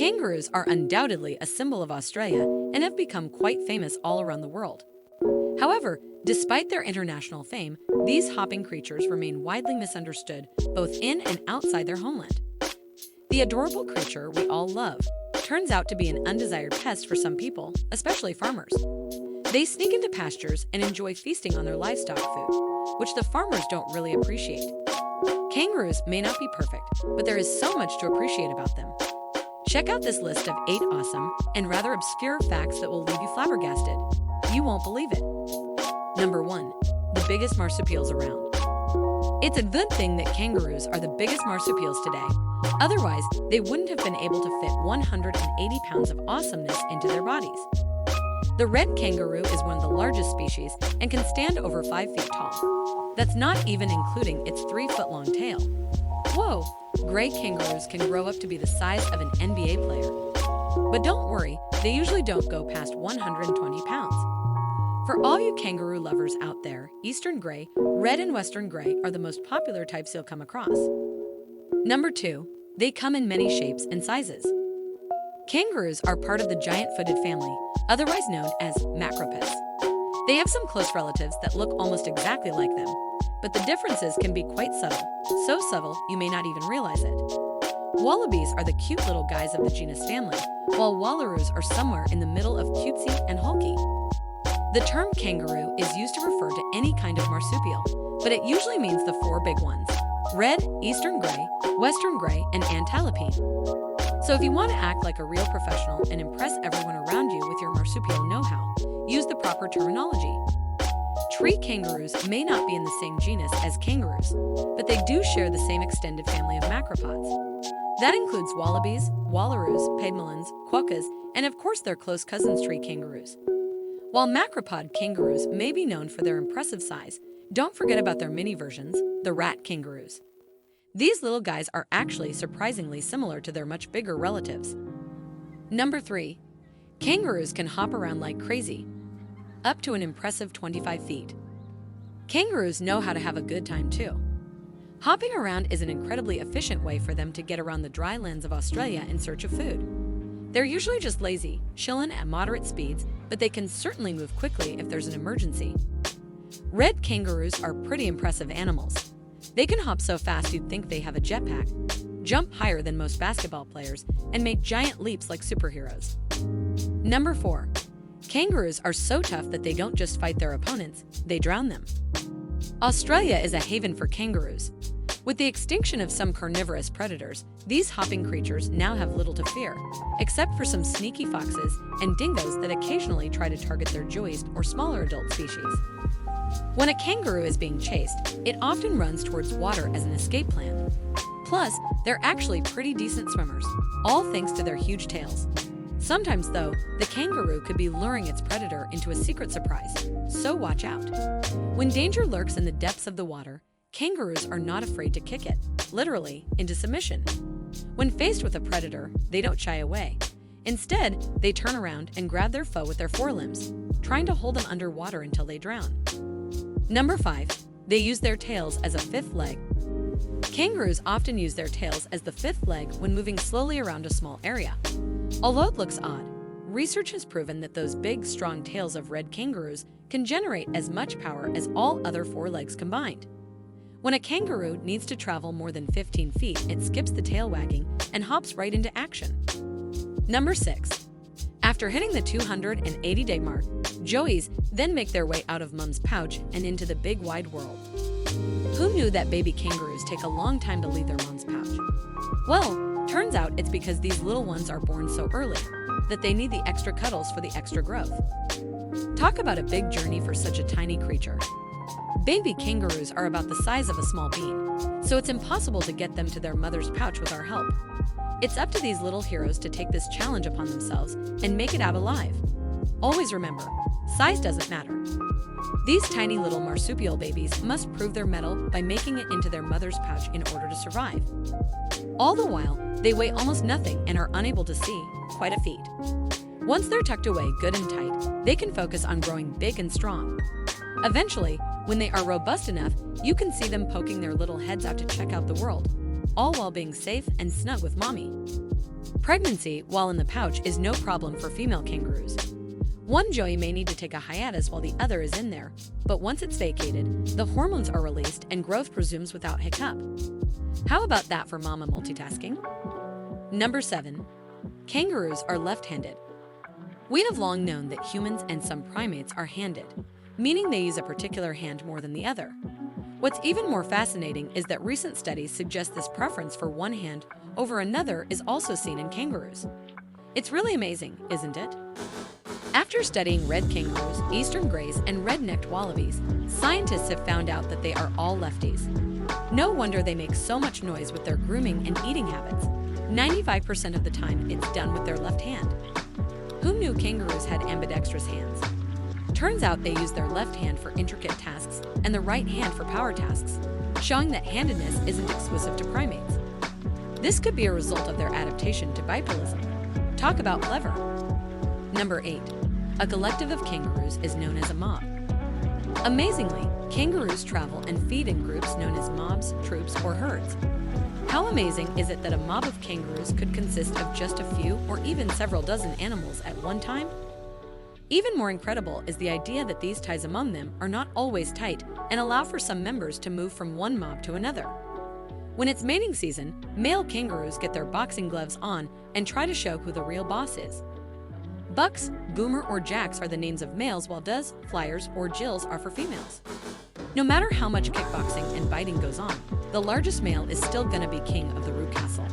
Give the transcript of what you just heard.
Kangaroos are undoubtedly a symbol of Australia and have become quite famous all around the world. However, despite their international fame, these hopping creatures remain widely misunderstood both in and outside their homeland. The adorable creature we all love turns out to be an undesired pest for some people, especially farmers. They sneak into pastures and enjoy feasting on their livestock food, which the farmers don't really appreciate. Kangaroos may not be perfect, but there is so much to appreciate about them. Check out this list of 8 awesome and rather obscure facts that will leave you flabbergasted. You won't believe it. Number 1. The biggest marsupials around. It's a good thing that kangaroos are the biggest marsupials today. Otherwise, they wouldn't have been able to fit 180 pounds of awesomeness into their bodies. The red kangaroo is one of the largest species and can stand over 5 feet tall. That's not even including its 3-foot-long tail. Whoa! Gray kangaroos can grow up to be the size of an NBA player. But don't worry, they usually don't go past 120 pounds. For all you kangaroo lovers out there, Eastern Gray, Red and Western Gray are the most popular types you'll come across. Number 2. They come in many shapes and sizes. Kangaroos are part of the giant-footed family, otherwise known as macropus. They have some close relatives that look almost exactly like them, but the differences can be quite subtle, so subtle you may not even realize it. Wallabies are the cute little guys of the genus family, while wallaroos are somewhere in the middle of cutesy and hulky. The term kangaroo is used to refer to any kind of marsupial, but it usually means the 4 big ones: red, eastern gray, western gray, and antalipine. So if you want to act like a real professional and impress everyone around you with your marsupial know-how, use the proper terminology. Tree kangaroos may not be in the same genus as kangaroos, but they do share the same extended family of macropods. That includes wallabies, wallaroos, pygmalins, quokkas, and of course their close cousins tree kangaroos. While macropod kangaroos may be known for their impressive size, don't forget about their mini versions, the rat kangaroos. These little guys are actually surprisingly similar to their much bigger relatives. Number 3. Kangaroos can hop around like crazy, up to an impressive 25 feet. Kangaroos know how to have a good time too. Hopping around is an incredibly efficient way for them to get around the dry lands of Australia in search of food. They're usually just lazy, chillin' at moderate speeds, but they can certainly move quickly if there's an emergency. Red kangaroos are pretty impressive animals. They can hop so fast you'd think they have a jetpack, jump higher than most basketball players, and make giant leaps like superheroes. Number 4. Kangaroos are so tough that they don't just fight their opponents, they drown them. Australia is a haven for kangaroos. With the extinction of some carnivorous predators, these hopping creatures now have little to fear, except for some sneaky foxes and dingoes that occasionally try to target their joeyst or smaller adult species. When a kangaroo is being chased, it often runs towards water as an escape plan. Plus, they're actually pretty decent swimmers, all thanks to their huge tails. Sometimes, though, the kangaroo could be luring its predator into a secret surprise, so watch out. When danger lurks in the depths of the water, kangaroos are not afraid to kick it, literally, into submission. When faced with a predator, they don't shy away. Instead, they turn around and grab their foe with their forelimbs, trying to hold them underwater until they drown. Number 5. They use their tails as a 5th leg. Kangaroos often use their tails as the 5th leg when moving slowly around a small area. Although it looks odd, research has proven that those big, strong tails of red kangaroos can generate as much power as all other 4 legs combined. When a kangaroo needs to travel more than 15 feet, it skips the tail wagging and hops right into action. Number 6. After hitting the 280-day mark, joeys then make their way out of mom's pouch and into the big wide world. Who knew that baby kangaroos take a long time to leave their mom's pouch? Well, turns out it's because these little ones are born so early that they need the extra cuddles for the extra growth. Talk about a big journey for such a tiny creature. Baby kangaroos are about the size of a small bean, so it's impossible to get them to their mother's pouch with our help. It's up to these little heroes to take this challenge upon themselves and make it out alive. Always remember, size doesn't matter. These tiny little marsupial babies must prove their mettle by making it into their mother's pouch in order to survive. All the while, they weigh almost nothing and are unable to see, quite a feat. Once they're tucked away good and tight, they can focus on growing big and strong. Eventually, when they are robust enough, you can see them poking their little heads out to check out the world. all while being safe and snug with mommy. Pregnancy, while in the pouch, is no problem for female kangaroos. One joey may need to take a hiatus while the other is in there, but once it's vacated, the hormones are released and growth resumes without hiccup. How about that for mama multitasking? Number 7. Kangaroos are left-handed. We have long known that humans and some primates are handed, meaning they use a particular hand more than the other. What's even more fascinating is that recent studies suggest this preference for one hand over another is also seen in kangaroos. It's really amazing, isn't it? After studying red kangaroos, eastern greys, and red-necked wallabies, scientists have found out that they are all lefties. No wonder they make so much noise with their grooming and eating habits. 95% of the time, it's done with their left hand. Who knew kangaroos had ambidextrous hands? Turns out they use their left hand for intricate tasks and the right hand for power tasks, showing that handedness isn't exclusive to primates. This could be a result of their adaptation to bipedalism. Talk about clever. Number 8. A collective of kangaroos is known as a mob. Amazingly, kangaroos travel and feed in groups known as mobs, troops, or herds. How amazing is it that a mob of kangaroos could consist of just a few or even several dozen animals at one time? Even more incredible is the idea that these ties among them are not always tight and allow for some members to move from one mob to another. When it's mating season, male kangaroos get their boxing gloves on and try to show who the real boss is. Bucks, Boomer, or Jacks are the names of males, while Does, Flyers, or Jills are for females. No matter how much kickboxing and biting goes on, the largest male is still gonna be king of the root castle.